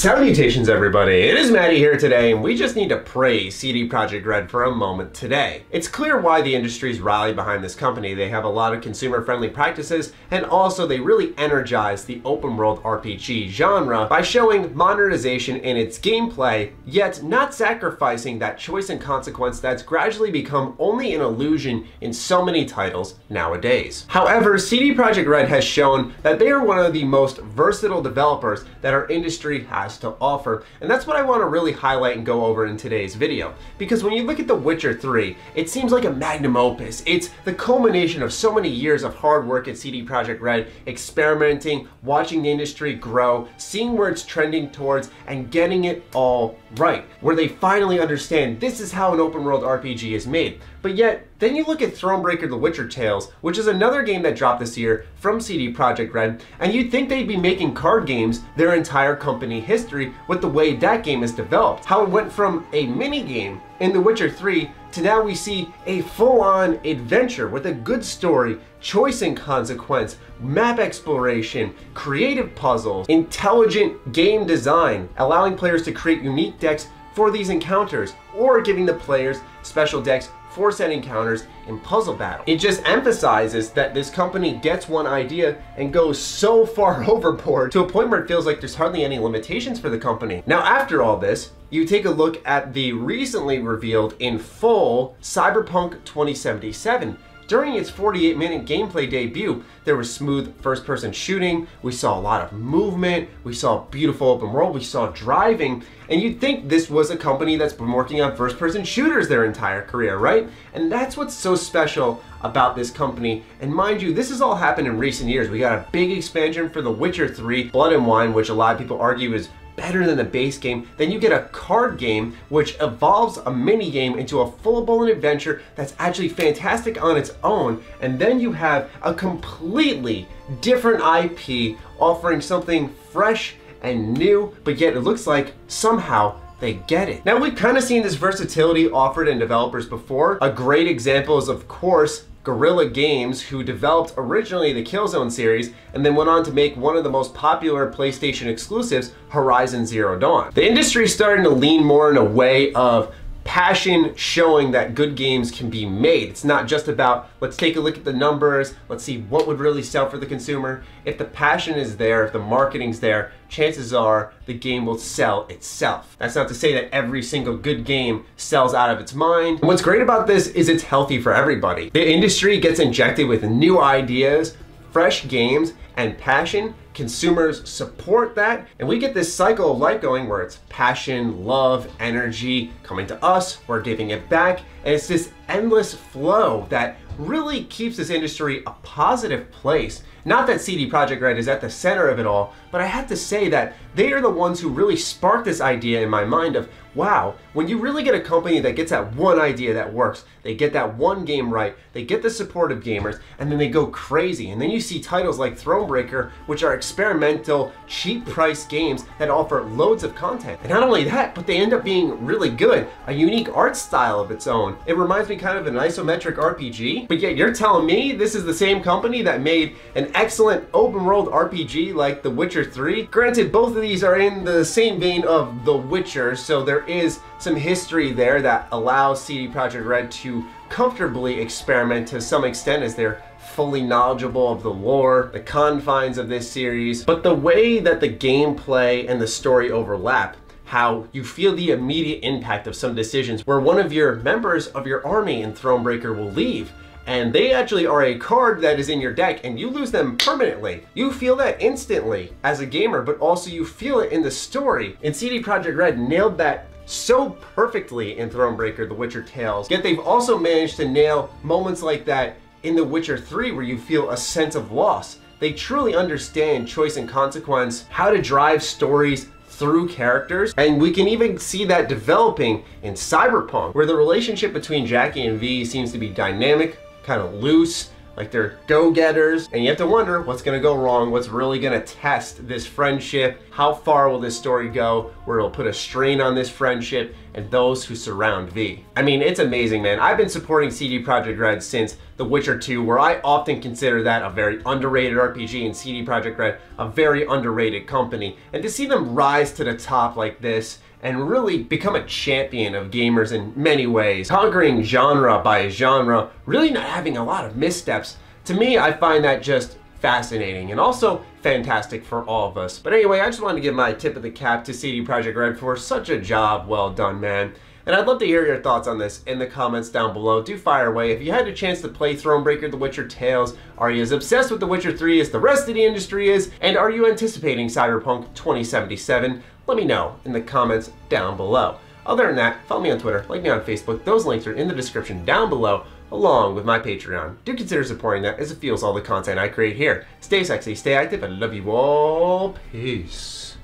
Salutations everybody, it is Matty here today, and we just need to praise CD Projekt Red for a moment today. It's clear why the industry's rallied behind this company. They have a lot of consumer-friendly practices, and also they really energize the open world RPG genre by showing modernization in its gameplay, yet not sacrificing that choice and consequence that's gradually become only an illusion in so many titles nowadays. However, CD Projekt Red has shown that they are one of the most versatile developers that our industry has to offer, and that's what I want to really highlight and go over in today's video. Because when you look at The Witcher 3, it seems like a magnum opus. It's the culmination of so many years of hard work at CD Projekt Red, experimenting, watching the industry grow, seeing where it's trending towards, and getting it all right, where they finally understand this is how an open world RPG is made. But yet, then you look at Thronebreaker: The Witcher Tales, which is another game that dropped this year from CD Projekt Red, and you'd think they'd be making card games their entire company history with the way that game is developed. How it went from a mini game in The Witcher 3 to now we see a full-on adventure with a good story, choice and consequence, map exploration, creative puzzles, intelligent game design, allowing players to create unique decks for these encounters, or giving the players special decks for set encounters in puzzle battle. It just emphasizes that this company gets one idea and goes so far overboard to a point where it feels like there's hardly any limitations for the company. Now, after all this, you take a look at the recently revealed in full Cyberpunk 2077. During its 48-minute gameplay debut, there was smooth first-person shooting, we saw a lot of movement, we saw beautiful open world, we saw driving, and you'd think this was a company that's been working on first-person shooters their entire career, right? And that's what's so special about this company. And mind you, this has all happened in recent years. We got a big expansion for The Witcher 3, Blood and Wine, which a lot of people argue is better than the base game. Then you get a card game which evolves a mini game into a full-blown adventure that's actually fantastic on its own, and then you have a completely different IP offering something fresh and new, but yet it looks like somehow they get it. Now, we've kind of seen this versatility offered in developers before. A great example is, of course, Guerrilla Games, who developed originally the Killzone series and then went on to make one of the most popular PlayStation exclusives, Horizon Zero Dawn. The industry is starting to lean more in a way of passion, showing that good games can be made. It's not just about, let's take a look at the numbers, let's see what would really sell for the consumer. If the passion is there, if the marketing's there, chances are the game will sell itself. That's not to say that every single good game sells out of its mind. And what's great about this is it's healthy for everybody. The industry gets injected with new ideas, fresh games, and passion. Consumers support that, and we get this cycle of life going where it's passion, love, energy coming to us, we're giving it back, and it's this endless flow that really keeps this industry a positive place. Not that CD Projekt Red is at the center of it all, but I have to say that they are the ones who really sparked this idea in my mind of, wow, when you really get a company that gets that one idea that works, they get that one game right, they get the support of gamers, and then they go crazy. And then you see titles like Thronebreaker, which are experimental, cheap price games that offer loads of content. And not only that, but they end up being really good, a unique art style of its own. It reminds me kind of an isometric RPG, but yet you're telling me this is the same company that made an excellent open world RPG like The Witcher 3? Granted, both of these are in the same vein of The Witcher, so there is some history there that allows CD Projekt Red to comfortably experiment to some extent as they're fully knowledgeable of the lore, the confines of this series. But the way that the gameplay and the story overlap, how you feel the immediate impact of some decisions where one of your members of your army in Thronebreaker will leave, and they actually are a card that is in your deck and you lose them permanently. You feel that instantly as a gamer, but also you feel it in the story. And CD Projekt Red nailed that so perfectly in Thronebreaker: The Witcher Tales, yet they've also managed to nail moments like that in The Witcher 3 where you feel a sense of loss. They truly understand choice and consequence, how to drive stories through characters, and we can even see that developing in Cyberpunk, where the relationship between Jackie and V seems to be dynamic, kind of loose, like they're go-getters, and you have to wonder what's gonna go wrong, what's really gonna test this friendship, how far will this story go, where it'll put a strain on this friendship, and those who surround V. I mean, it's amazing, man. I've been supporting CD Projekt Red since The Witcher 2, where I often consider that a very underrated RPG, and CD Projekt Red a very underrated company. And to see them rise to the top like this and really become a champion of gamers in many ways, conquering genre by genre, really not having a lot of missteps, to me, I find that just fascinating and also fantastic for all of us. But anyway, I just wanted to give my tip of the cap to CD Projekt Red for such a job well done, man. And I'd love to hear your thoughts on this in the comments down below. Do fire away. If you had a chance to play Thronebreaker, The Witcher Tales, are you as obsessed with The Witcher 3 as the rest of the industry is? And are you anticipating Cyberpunk 2077? Let me know in the comments down below. Other than that, follow me on Twitter, like me on Facebook. Those links are in the description down below, along with my Patreon. Do consider supporting that, as it fuels all the content I create here. Stay sexy, stay active, I love you all. Peace.